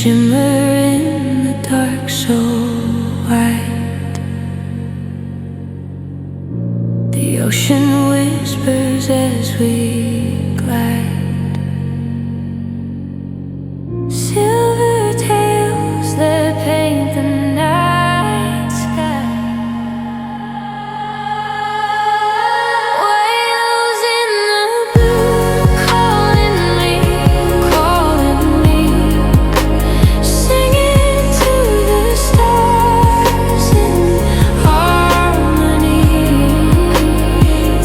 shimmer in the dark, so white. The ocean whispers as we glide. Silver tales that paint the night sky. Whales in the blue calling me, singing to the stars in harmony.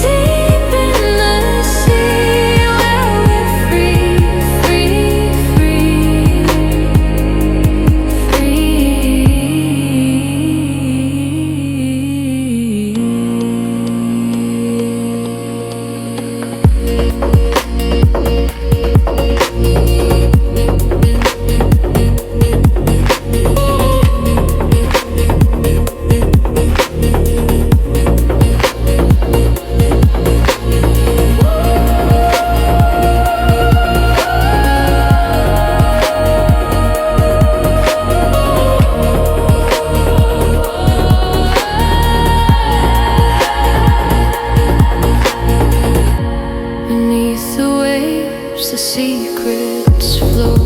Deep in the sea where we're free, free, free, free. Beneath the waves, the secrets flow.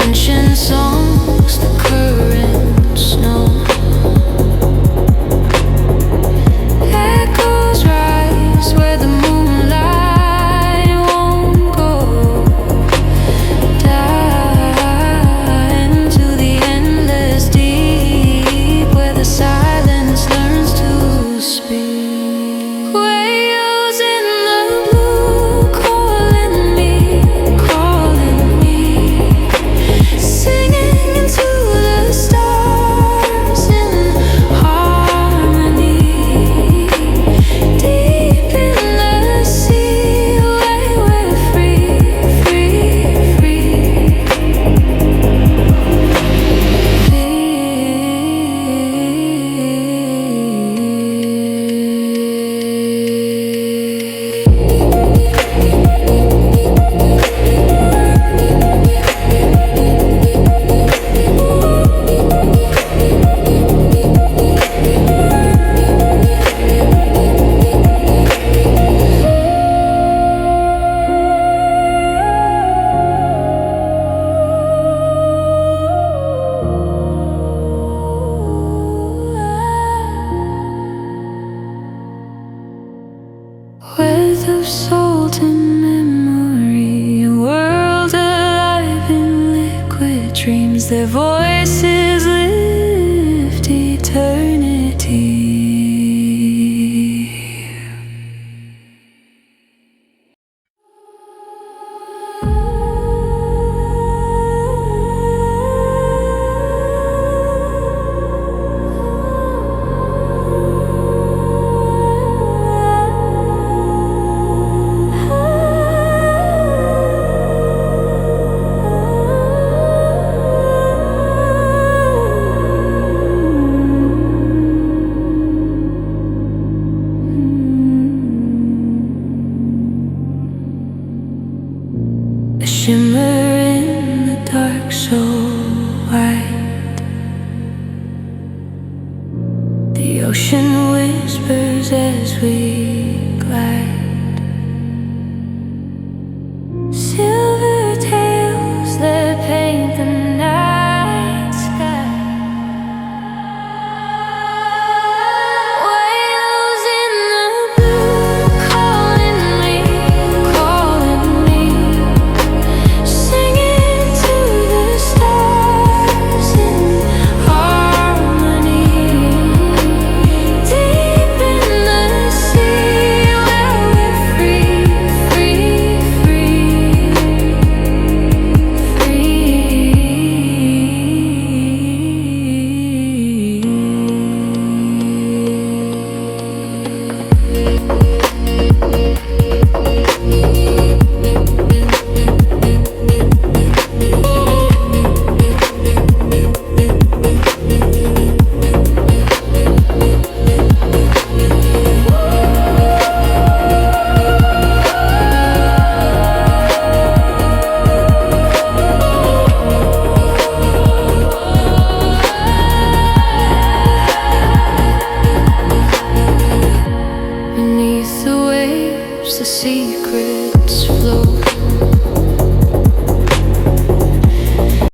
Ancient songs the currents know. Echoes rise where the moonlight won't go. Dive into the endless deep where the silence learns to speak. Whales in the blue calling me, singing into the stars in harmony. Deep in the sea where we're free, free, free. Wealth of salt and memory, a world alive in liquid dreams. Their voices lift eternity. A shimmer in the dark, so white. The ocean whispers as we glide. Silver tales that paint the night sky. Whales in the blue calling me, singing to the stars in harmony. Deep in the sea where we're free, free, free, free.